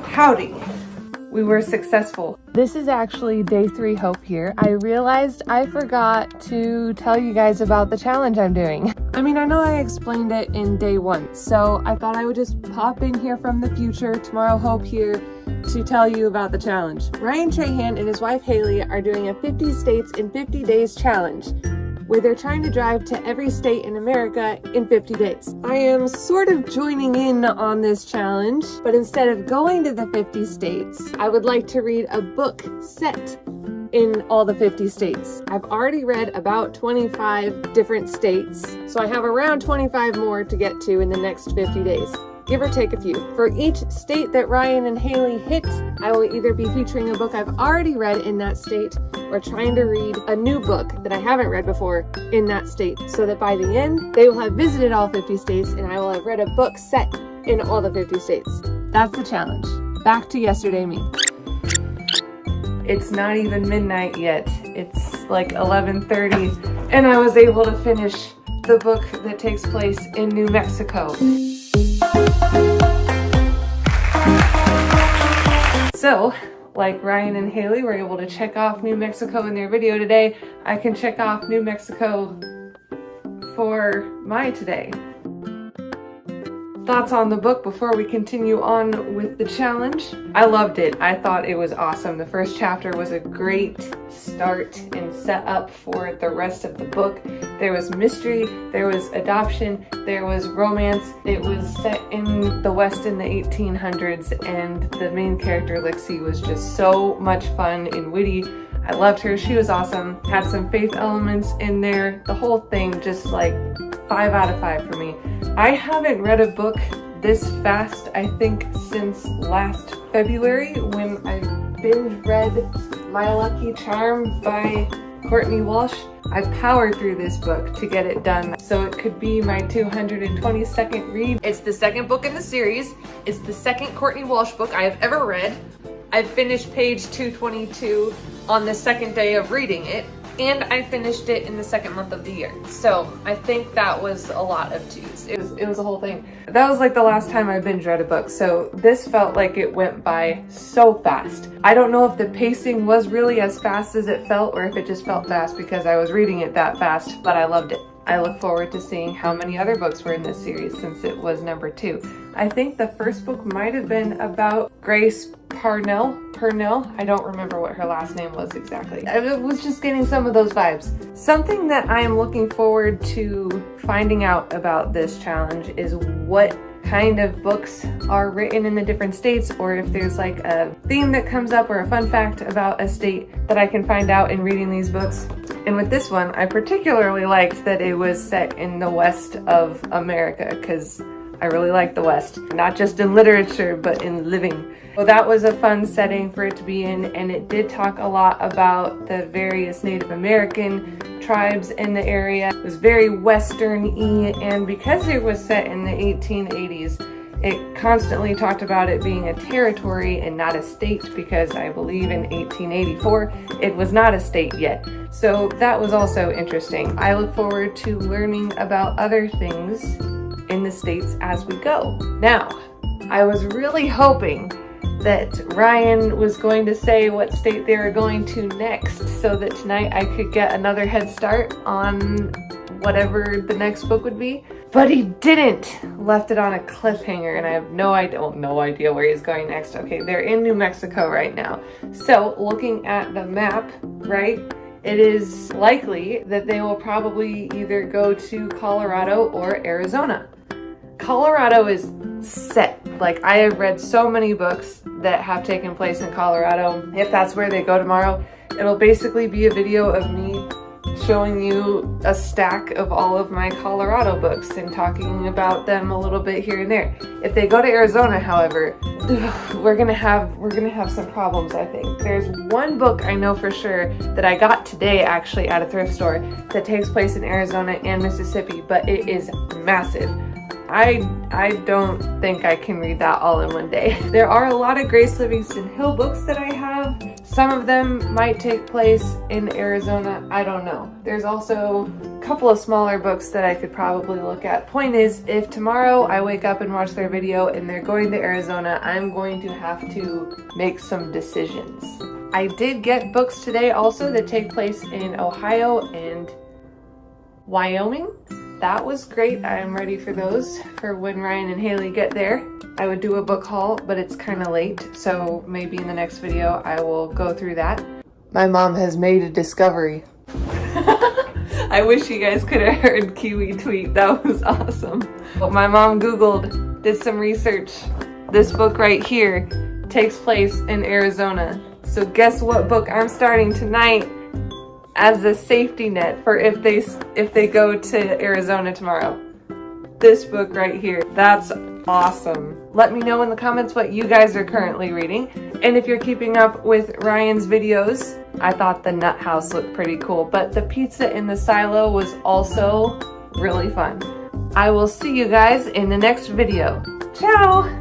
Howdy. We were successful. This is actually day 3 hope here. I realized I forgot to tell you guys about the challenge I'm doing. I mean, I know I explained it in day 1, so I thought I would just pop in here from the future, tomorrow hope here, to tell you about the challenge. Ryan Trahan and his wife Haley are doing a 50 states in 50 days challenge, where they're trying to drive to every state in America in 50 days. I am sort of joining in on this challenge, but instead of going to the 50 states, I would like to read a book set in all the 50 states. I've already read about 25 different states, so I have around 25 more to get to in the next 50 days. Give or take a few. For each state that Ryan and Haley hit, I will either be featuring a book I've already read in that state or trying to read a new book that I haven't read before in that state, so that by the end, they will have visited all 50 states and I will have read a book set in all the 50 states. That's the challenge. Back to yesterday me. It's not even midnight yet. It's like 11:30, and I was able to finish the book that takes place in New Mexico. So, like Ryan and Haley were able to check off New Mexico in their video today, I can check off New Mexico for my today. Thoughts on the book before we continue on with the challenge? I loved it. I thought it was awesome. The first chapter was a great start and set up for the rest of the book. There was mystery, there was adoption, there was romance. It was set in the West in the 1800s, and the main character, Lixie, was just so much fun and witty. I loved her. She was awesome. Had some faith elements in there. The whole thing just like 5 out of 5 for me. I haven't read a book this fast, I think, since last February when I binge read My Lucky Charm by Courtney Walsh. I powered through this book to get it done, so it could be my 222nd read. It's the second book in the series. It's the second Courtney Walsh book I have ever read. I finished page 222 on the second day of reading it, and I finished it in the second month of the year. So I think that was a lot of twos. It was a whole thing. That was like the last time I binge read a book, so this felt like it went by so fast. I don't know if the pacing was really as fast as it felt, or if it just felt fast because I was reading it that fast, but I loved it. I look forward to seeing how many other books were in this series since it was number 2. I think the first book might have been about Grace Purnell. I don't remember what her last name was exactly. I was just getting some of those vibes. Something that I am looking forward to finding out about this challenge is what kind of books are written in the different states, or if there's like a theme that comes up or a fun fact about a state that I can find out in reading these books. And with this one, I particularly liked that it was set in the West of America, because I really like the West, not just in literature, but in living. Well, that was a fun setting for it to be in, and it did talk a lot about the various Native American tribes in the area. It was very Western-y, and because it was set in the 1880s, it constantly talked about it being a territory and not a state, because I believe in 1884 it was not a state yet. So that was also interesting. I look forward to learning about other things in the states as we go. Now, I was really hoping that Ryan was going to say what state they were going to next, so that tonight I could get another head start on whatever the next book would be. But he didn't. Left it on a cliffhanger, and I have no idea where he's going next. Okay, they're in New Mexico right now. So looking at the map, right, it is likely that they will probably either go to Colorado or Arizona. Colorado is set. Like, I have read so many books that have taken place in Colorado. If that's where they go tomorrow, it'll basically be a video of me showing you a stack of all of my Colorado books and talking about them a little bit here and there. If they go to Arizona, however, we're gonna have some problems, I think. There's one book I know for sure that I got today actually at a thrift store that takes place in Arizona and Mississippi, but it is massive. I don't think I can read that all in one day. There are a lot of Grace Livingston Hill books that I have have. Some of them might take place in Arizona. I don't know. There's also a couple of smaller books that I could probably look at. Point is, if tomorrow I wake up and watch their video and they're going to Arizona, I'm going to have to make some decisions. I did get books today also that take place in Ohio and Wyoming. That was great. I'm ready for those for when Ryan and Haley get there. I would do a book haul, but it's kind of late, so maybe in the next video I will go through that. My mom has made a discovery. I wish you guys could have heard Kiwi tweet. That was awesome. My mom Googled, did some research. This book right here takes place in Arizona. So guess what book I'm starting tonight as a safety net for if they go to Arizona tomorrow. This book right here. That's awesome. Let me know in the comments what you guys are currently reading. And if you're keeping up with Ryan's videos, I thought the nut house looked pretty cool, but the pizza in the silo was also really fun. I will see you guys in the next video. Ciao!